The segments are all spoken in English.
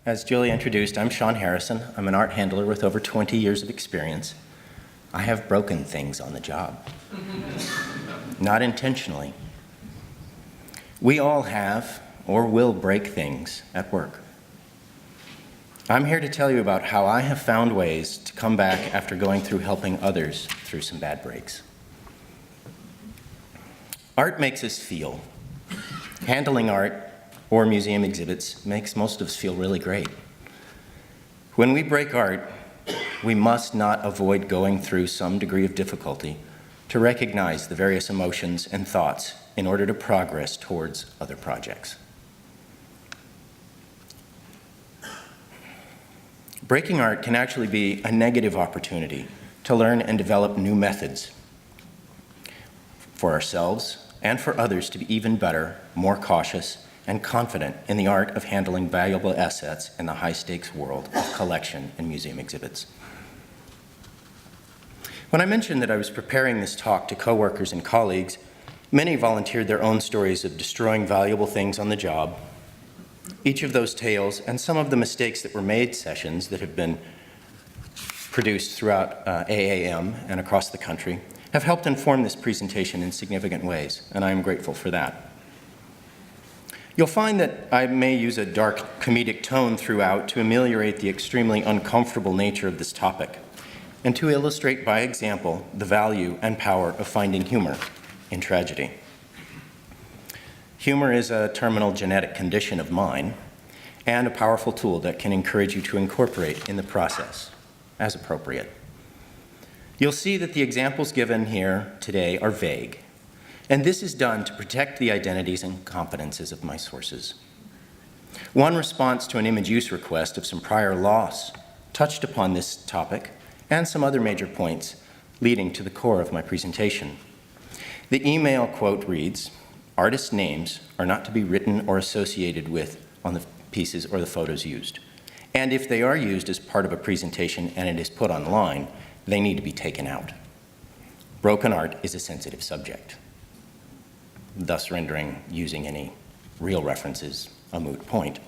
As Julie introduced, I'm Sean Harrison. I'm an art handler with over 20 years of experience. I have broken things on the job, not intentionally. We all have or will break things at work. I'm here to tell you about how I have found ways to come back after going through helping others through some bad breaks. Art makes us feel. Handling art or museum exhibits makes most of us feel really great. When we break art, we must not avoid going through some degree of difficulty to recognize the various emotions and thoughts in order to progress towards other projects. Breaking art can actually be a negative opportunity to learn and develop new methods for ourselves and for others to be even better, more cautious, and confident in the art of handling valuable assets in the high-stakes world of collection and museum exhibits. When I mentioned that I was preparing this talk to coworkers and colleagues, many volunteered their own stories of destroying valuable things on the job. Each of those tales and some of the mistakes that were made sessions that have been produced throughout AAM and across the country have helped inform this presentation in significant ways, and I am grateful for that. You'll find that I may use a dark comedic tone throughout to ameliorate the extremely uncomfortable nature of this topic, and to illustrate by example the value and power of finding humor in tragedy. Humor is a terminal genetic condition of mine and a powerful tool that can encourage you to incorporate in the process as appropriate. You'll see that the examples given here today are vague, and this is done to protect the identities and competences of my sources. One response to an image use request of some prior loss touched upon this topic and some other major points leading to the core of my presentation. The email quote reads, "Artists' names are not to be written or associated with on the pieces or the photos used. And if they are used as part of a presentation and it is put online, they need to be taken out. Broken art is a sensitive subject," thus rendering using any real references a moot point.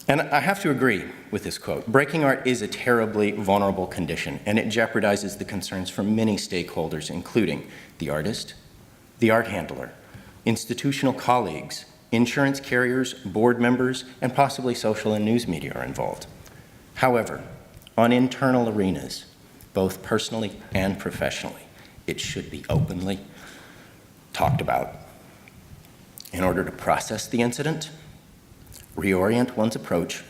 And I have to agree with this quote. Breaking art is a terribly vulnerable condition, and it jeopardizes the concerns from many stakeholders, including the artist, the art handler, institutional colleagues, insurance carriers, board members, and possibly social and news media are involved. However, on internal arenas, both personally and professionally, it should be openly talked about in order to process the incident, reorient one's approach,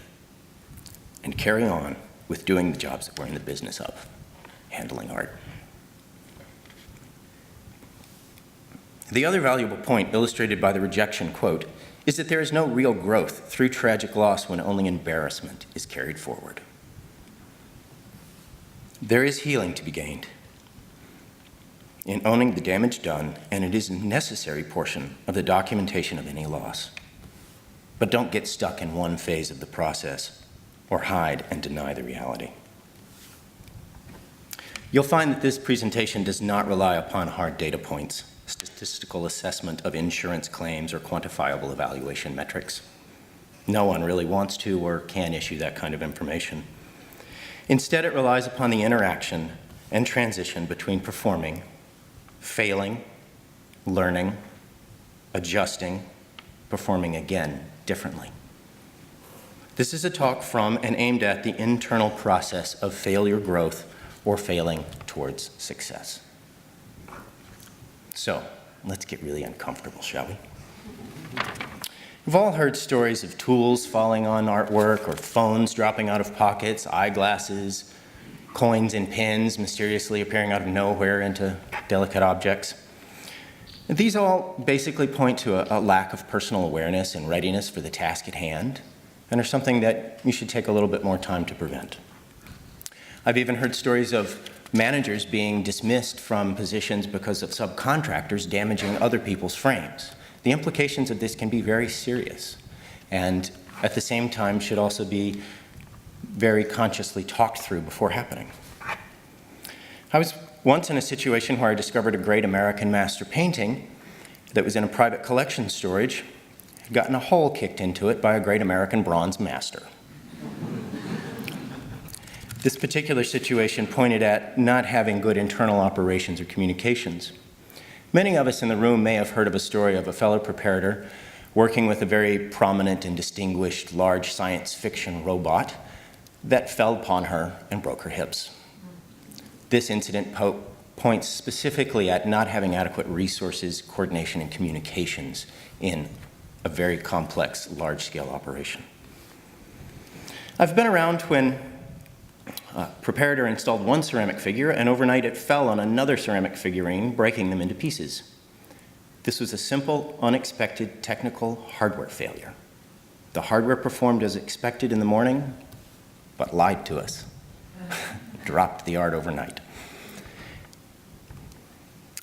and carry on with doing the jobs that we're in the business of, handling art. The other valuable point illustrated by the rejection quote is that there is no real growth through tragic loss when only embarrassment is carried forward. There is healing to be gained in owning the damage done, and it is a necessary portion of the documentation of any loss. But don't get stuck in one phase of the process or hide and deny the reality. You'll find that this presentation does not rely upon hard data points, statistical assessment of insurance claims, or quantifiable evaluation metrics. No one really wants to or can issue that kind of information. Instead, it relies upon the interaction and transition between performing, failing, learning, adjusting, performing again differently. This is a talk from and aimed at the internal process of failure growth or failing towards success. So, let's get really uncomfortable, shall we? We've all heard stories of tools falling on artwork, or phones dropping out of pockets, eyeglasses, coins and pins mysteriously appearing out of nowhere into delicate objects. And these all basically point to a lack of personal awareness and readiness for the task at hand, and are something that you should take a little bit more time to prevent. I've even heard stories of managers being dismissed from positions because of subcontractors damaging other people's frames. The implications of this can be very serious, and at the same time should also be very consciously talked through before happening. I was once in a situation where I discovered a great American master painting that was in a private collection storage. It gotten a hole kicked into it by a great American bronze master. This particular situation pointed at not having good internal operations or communications. Many of us in the room may have heard of a story of a fellow preparator working with a very prominent and distinguished large science fiction robot that fell upon her and broke her hips. This incident points specifically at not having adequate resources, coordination, and communications in a very complex, large-scale operation. I've been around when a preparator installed one ceramic figure, and overnight it fell on another ceramic figurine, breaking them into pieces. This was a simple, unexpected technical hardware failure. The hardware performed as expected in the morning, but lied to us. Dropped the art overnight.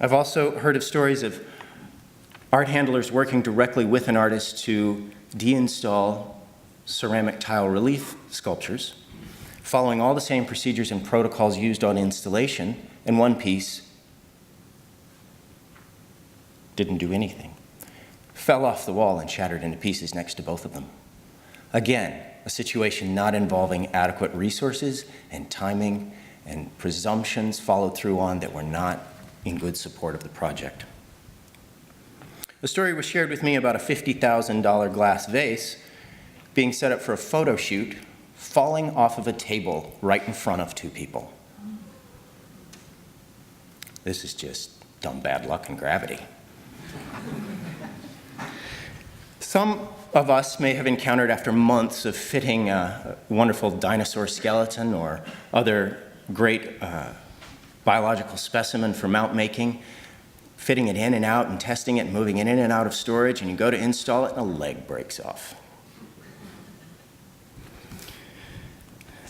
I've also heard of stories of art handlers working directly with an artist to deinstall ceramic tile relief sculptures, following all the same procedures and protocols used on installation, and one piece didn't do anything. Fell off the wall and shattered into pieces next to both of them. Again, a situation not involving adequate resources and timing, and presumptions followed through on that were not in good support of the project. A story was shared with me about a $50,000 glass vase being set up for a photo shoot, falling off of a table right in front of two people. This is just dumb bad luck and gravity. Some of us may have encountered, after months of fitting a wonderful dinosaur skeleton or other great biological specimen for mount making, fitting it in and out and testing it and moving it in and out of storage, and you go to install it and a leg breaks off.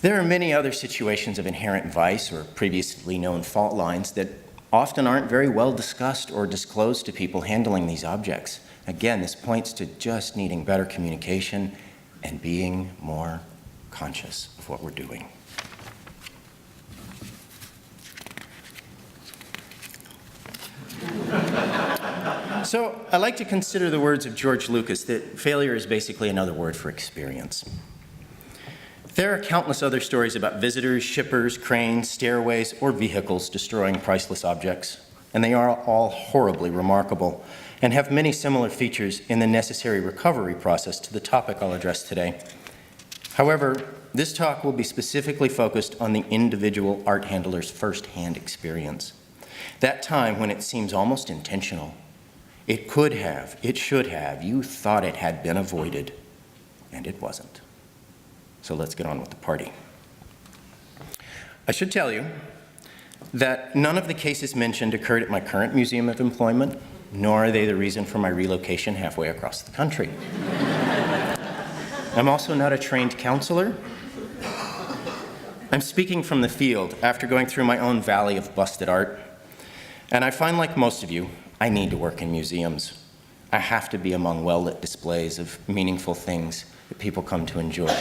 There are many other situations of inherent vice or previously known fault lines that often aren't very well discussed or disclosed to people handling these objects. Again, this points to just needing better communication and being more conscious of what we're doing. So I like to consider the words of George Lucas that failure is basically another word for experience. There are countless other stories about visitors, shippers, cranes, stairways, or vehicles destroying priceless objects, and they are all horribly remarkable and have many similar features in the necessary recovery process to the topic I'll address today. However, this talk will be specifically focused on the individual art handler's first-hand experience. That time when it seems almost intentional. It could have, it should have, you thought it had been avoided, and it wasn't. So let's get on with the party. I should tell you that none of the cases mentioned occurred at my current museum of employment, nor are they the reason for my relocation halfway across the country. I'm also not a trained counselor. I'm speaking from the field after going through my own valley of busted art. And I find, like most of you, I need to work in museums. I have to be among well-lit displays of meaningful things that people come to enjoy.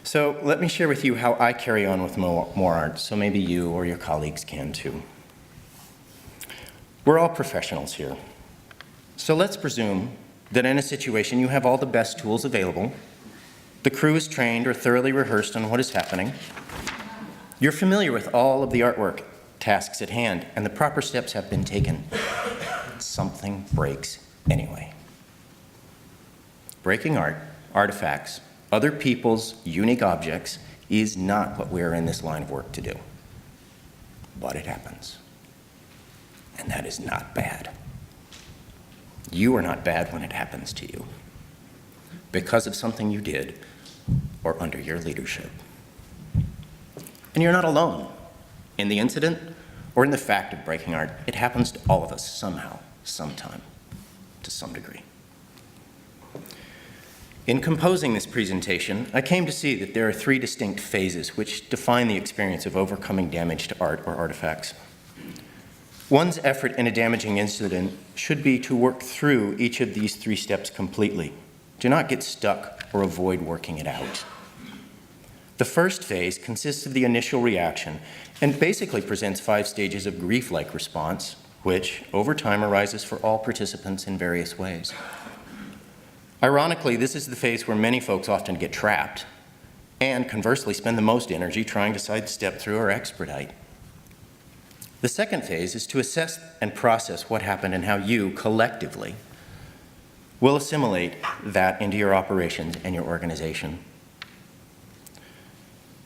So let me share with you how I carry on with more art, so maybe you or your colleagues can too. We're all professionals here. So let's presume that in a situation you have all the best tools available, the crew is trained or thoroughly rehearsed on what is happening, you're familiar with all of the artwork tasks at hand, and the proper steps have been taken. Something breaks anyway. Breaking art, artifacts, other people's unique objects is not what we're in this line of work to do. But it happens. And that is not bad. You are not bad when it happens to you because of something you did or under your leadership. And you're not alone in the incident or in the fact of breaking art. It happens to all of us somehow, sometime, to some degree. In composing this presentation, I came to see that there are three distinct phases which define the experience of overcoming damage to art or artifacts. One's effort in a damaging incident should be to work through each of these three steps completely. Do not get stuck or avoid working it out. The first phase consists of the initial reaction and basically presents 5 stages of grief-like response which over time arises for all participants in various ways. Ironically, this is the phase where many folks often get trapped and conversely spend the most energy trying to sidestep through or expedite. The second phase is to assess and process what happened and how you, collectively, will assimilate that into your operations and your organization.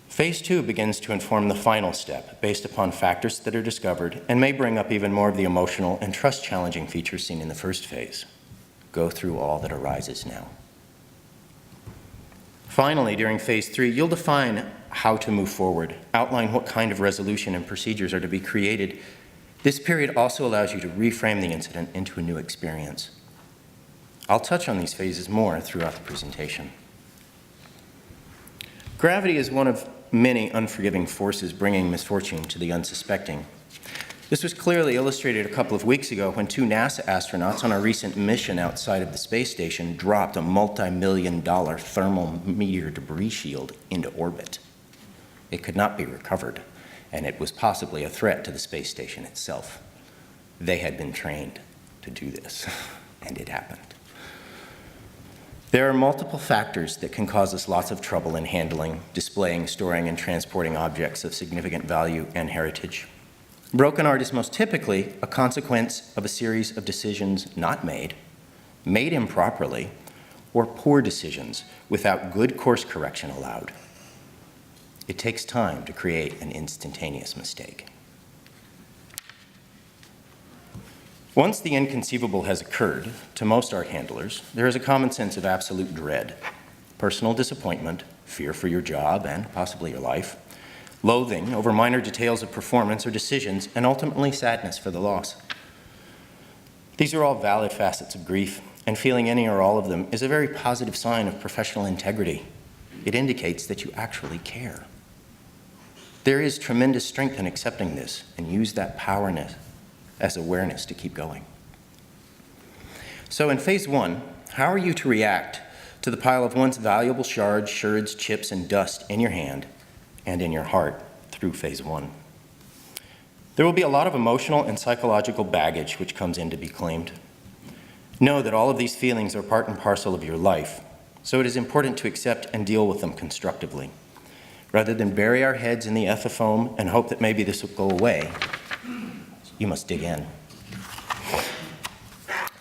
Phase 2 begins to inform the final step based upon factors that are discovered and may bring up even more of the emotional and trust-challenging features seen in the first phase. Go through all that arises now. Finally, during Phase 3, you'll define how to move forward, outline what kind of resolution and procedures are to be created. This period also allows you to reframe the incident into a new experience. I'll touch on these phases more throughout the presentation. Gravity is one of many unforgiving forces bringing misfortune to the unsuspecting. This was clearly illustrated a couple of weeks ago when 2 NASA astronauts on a recent mission outside of the space station dropped a multi-million-dollar thermal meteor debris shield into orbit. It could not be recovered, and it was possibly a threat to the space station itself. They had been trained to do this, and it happened. There are multiple factors that can cause us lots of trouble in handling, displaying, storing, and transporting objects of significant value and heritage. Broken art is most typically a consequence of a series of decisions not made, made improperly, or poor decisions without good course correction allowed. It takes time to create an instantaneous mistake. Once the inconceivable has occurred, to most art handlers, there is a common sense of absolute dread, personal disappointment, fear for your job and possibly your life, loathing over minor details of performance or decisions, and ultimately sadness for the loss. These are all valid facets of grief, and feeling any or all of them is a very positive sign of professional integrity. It indicates that you actually care. There is tremendous strength in accepting this, and use that power as awareness to keep going. So in Phase 1, how are you to react to the pile of once valuable shards, sherds, chips, and dust in your hand and in your heart through Phase 1? There will be a lot of emotional and psychological baggage which comes in to be claimed. Know that all of these feelings are part and parcel of your life, so it is important to accept and deal with them constructively. Rather than bury our heads in the ethifoam and hope that maybe this will go away, you must dig in.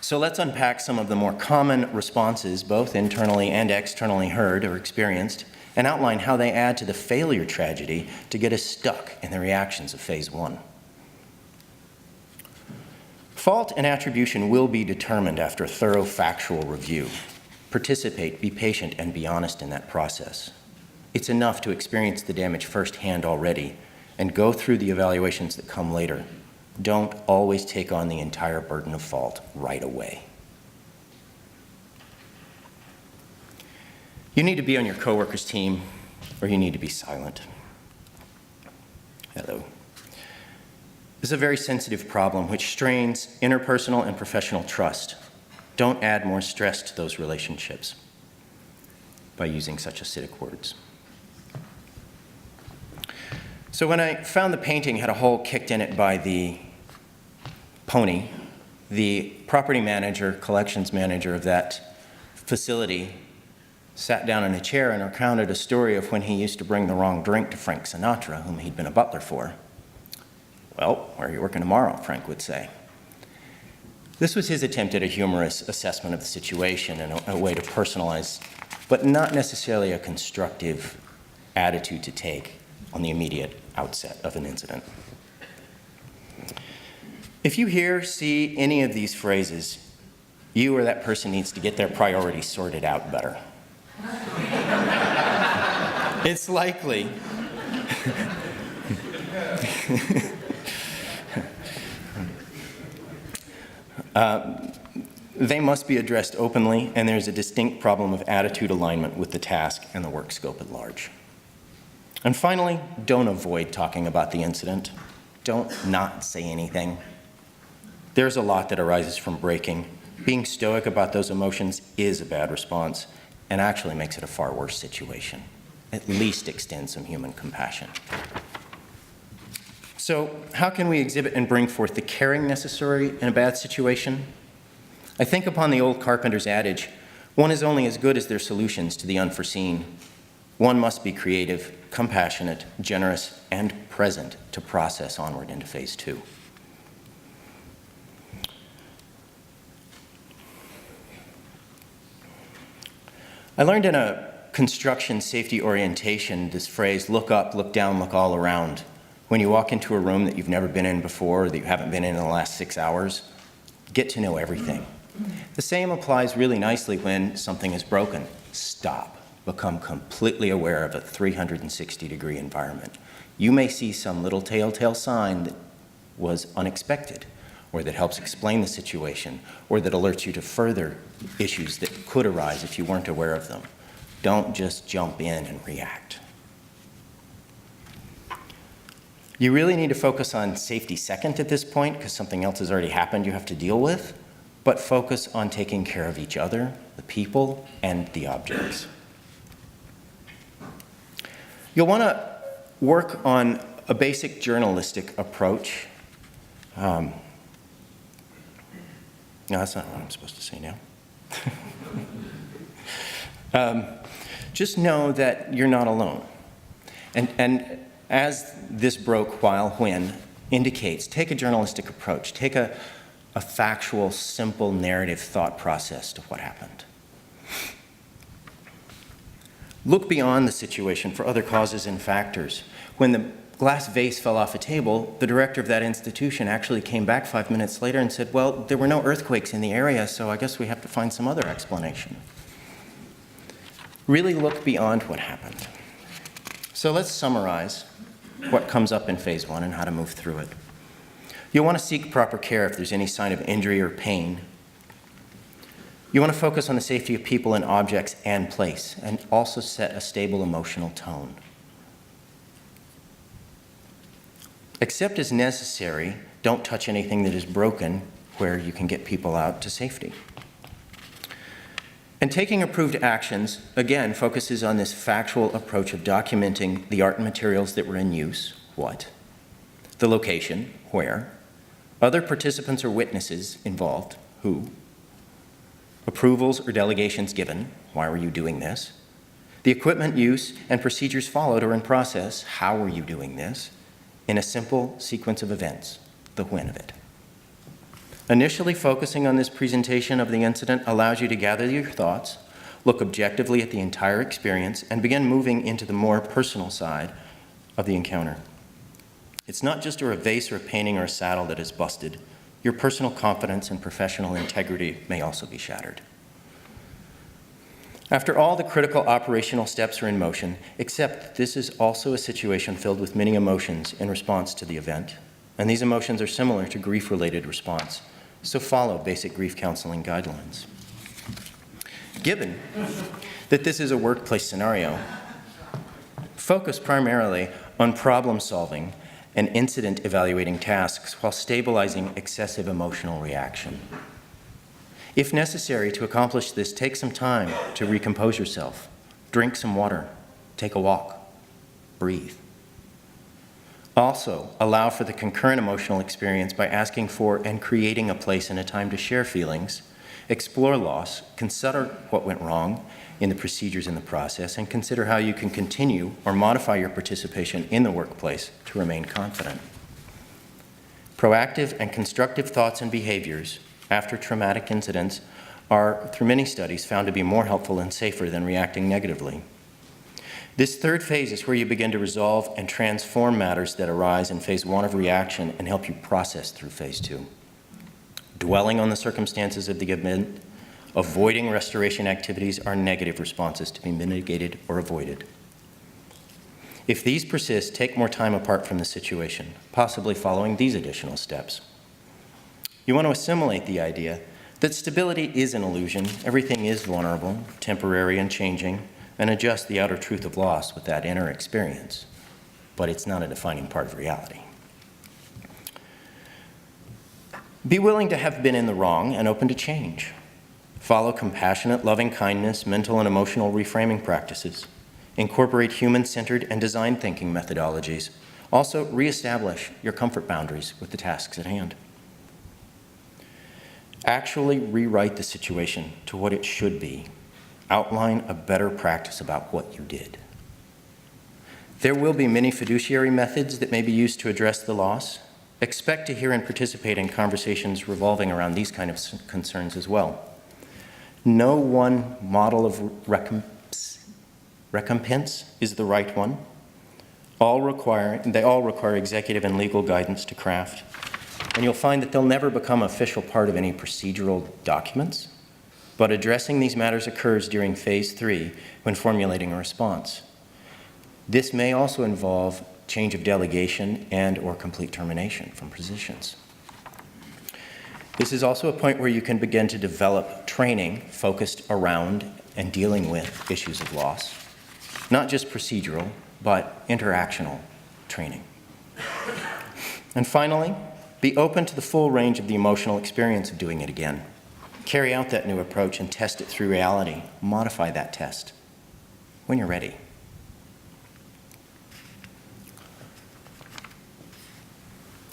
So let's unpack some of the more common responses, both internally and externally heard or experienced, and outline how they add to the failure tragedy to get us stuck in the reactions of Phase 1. Fault and attribution will be determined after a thorough factual review. Participate, be patient, and be honest in that process. It's enough to experience the damage firsthand already and go through the evaluations that come later. Don't always take on the entire burden of fault right away. You need to be on your coworker's team, or you need to be silent. Hello. This is a very sensitive problem which strains interpersonal and professional trust. Don't add more stress to those relationships by using such acidic words. So when I found the painting had a hole kicked in it by the pony, the property manager, collections manager of that facility sat down in a chair and recounted a story of when he used to bring the wrong drink to Frank Sinatra, whom he'd been a butler for. Well, where are you working tomorrow, Frank would say. This was his attempt at a humorous assessment of the situation and a way to personalize, but not necessarily a constructive attitude to take on the immediate outset of an incident. If you see any of these phrases, you or that person needs to get their priorities sorted out better. It's likely they must be addressed openly, and there's a distinct problem of attitude alignment with the task and the work scope at large. And finally, don't avoid talking about the incident. Don't not say anything. There's a lot that arises from breaking. Being stoic about those emotions is a bad response and actually makes it a far worse situation. At least extend some human compassion. So how can we exhibit and bring forth the caring necessary in a bad situation? I think upon the old carpenter's adage, one is only as good as their solutions to the unforeseen. One must be creative, compassionate, generous, and present to process onward into phase 2. I learned in a construction safety orientation this phrase, look up, look down, look all around. When you walk into a room that you've never been in before or that you haven't been in the last 6 hours, get to know everything. The same applies really nicely when something is broken. Stop. Become completely aware of a 360-degree environment. You may see some little telltale sign that was unexpected, or that helps explain the situation, or that alerts you to further issues that could arise if you weren't aware of them. Don't just jump in and react. You really need to focus on safety second at this point, because something else has already happened you have to deal with, but focus on taking care of each other, the people, and the objects. You'll want to work on a basic journalistic approach. No, that's not what I'm supposed to say now. Just know that you're not alone. And as this broke while when indicates, take a journalistic approach. Take a factual, simple narrative thought process to what happened. Look beyond the situation for other causes and factors. When the glass vase fell off a table, the director of that institution actually came back 5 minutes later and said, well, there were no earthquakes in the area, so I guess we have to find some other explanation. Really look beyond what happened. So let's summarize what comes up in phase 1 and how to move through it. You'll want to seek proper care if there's any sign of injury or pain. You want to focus on the safety of people and objects and place, and also set a stable emotional tone. Except as necessary, don't touch anything that is broken where you can get people out to safety. And taking approved actions, again, focuses on this factual approach of documenting the art and materials that were in use, what, the location, where, other participants or witnesses involved, who, approvals or delegations given, why were you doing this, the equipment use and procedures followed or in process, how were you doing this, in a simple sequence of events, the when of it. Initially focusing on this presentation of the incident allows you to gather your thoughts, look objectively at the entire experience, and begin moving into the more personal side of the encounter. It's not just a vase or a painting or a saddle that is busted. Your personal confidence and professional integrity may also be shattered. After all the critical operational steps are in motion, except this is also a situation filled with many emotions in response to the event, and these emotions are similar to grief-related response, so follow basic grief counseling guidelines. Given that this is a workplace scenario, focus primarily on problem solving and incident evaluating tasks while stabilizing excessive emotional reaction. If necessary to accomplish this, take some time to recompose yourself. Drink some water, take a walk, breathe. Also, allow for the concurrent emotional experience by asking for and creating a place and a time to share feelings, explore loss, consider what went wrong in the procedures in the process, and consider how you can continue or modify your participation in the workplace to remain confident. Proactive and constructive thoughts and behaviors after traumatic incidents are, through many studies, found to be more helpful and safer than reacting negatively. This third phase is where you begin to resolve and transform matters that arise in phase 1 of reaction and help you process through phase 2. Dwelling on the circumstances of the event, avoiding restoration activities are negative responses to be mitigated or avoided. If these persist, take more time apart from the situation, possibly following these additional steps. You want to assimilate the idea that stability is an illusion, everything is vulnerable, temporary and changing, and adjust the outer truth of loss with that inner experience, but it's not a defining part of reality. Be willing to have been in the wrong and open to change. Follow compassionate, loving kindness, mental and emotional reframing practices. Incorporate human-centered and design thinking methodologies, Also, reestablish your comfort boundaries with the tasks at hand. Actually rewrite the situation to what it should be. Outline a better practice about what you did. There will be many fiduciary methods that may be used to address the loss. Expect to hear and participate in conversations revolving around these kind of concerns as well. No one model of recompense is the right one. They all require executive and legal guidance to craft, and you'll find that they'll never become an official part of any procedural documents, but addressing these matters occurs during phase 3 when formulating a response. This may also involve change of delegation and/or complete termination from positions. This is also a point where you can begin to develop training focused around and dealing with issues of loss, not just procedural, but interactional training. And finally, be open to the full range of the emotional experience of doing it again. Carry out that new approach and test it through reality. Modify that test when you're ready.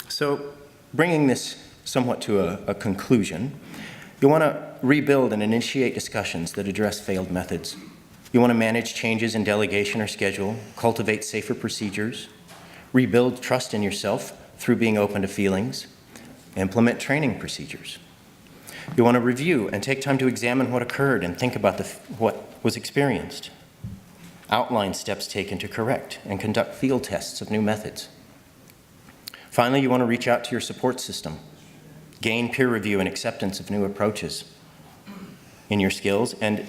So, bringing this somewhat to a conclusion, you want to rebuild and initiate discussions that address failed methods. You want to manage changes in delegation or schedule, cultivate safer procedures, rebuild trust in yourself through being open to feelings, implement training procedures. You want to review and take time to examine what occurred and think about what was experienced. Outline steps taken to correct and conduct field tests of new methods. Finally, you want to reach out to your support system, gain peer review and acceptance of new approaches in your skills, and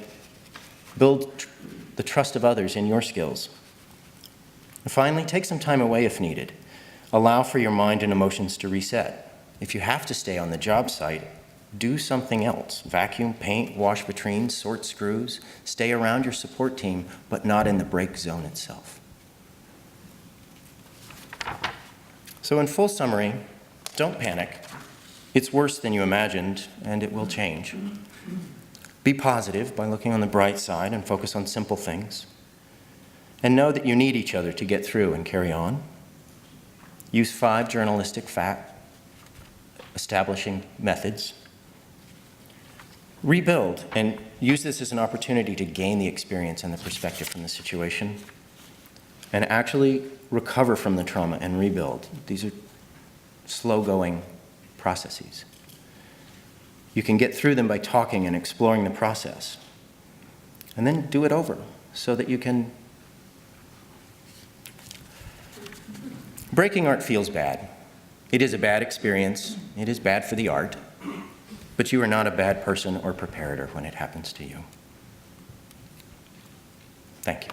build the trust of others in your skills. And finally, take some time away if needed. Allow for your mind and emotions to reset. If you have to stay on the job site, do something else. Vacuum, paint, wash vitrines, sort screws. Stay around your support team, but not in the break zone itself. So in full summary, don't panic. It's worse than you imagined, and it will change. Be positive by looking on the bright side and focus on simple things. And know that you need each other to get through and carry on. Use 5 journalistic establishing methods. Rebuild and use this as an opportunity to gain the experience and the perspective from the situation. And actually recover from the trauma and rebuild. These are slow-going processes. You can get through them by talking and exploring the process. And then do it over so that you can... Breaking art feels bad. It is a bad experience. It is bad for the art. But you are not a bad person or preparator when it happens to you. Thank you.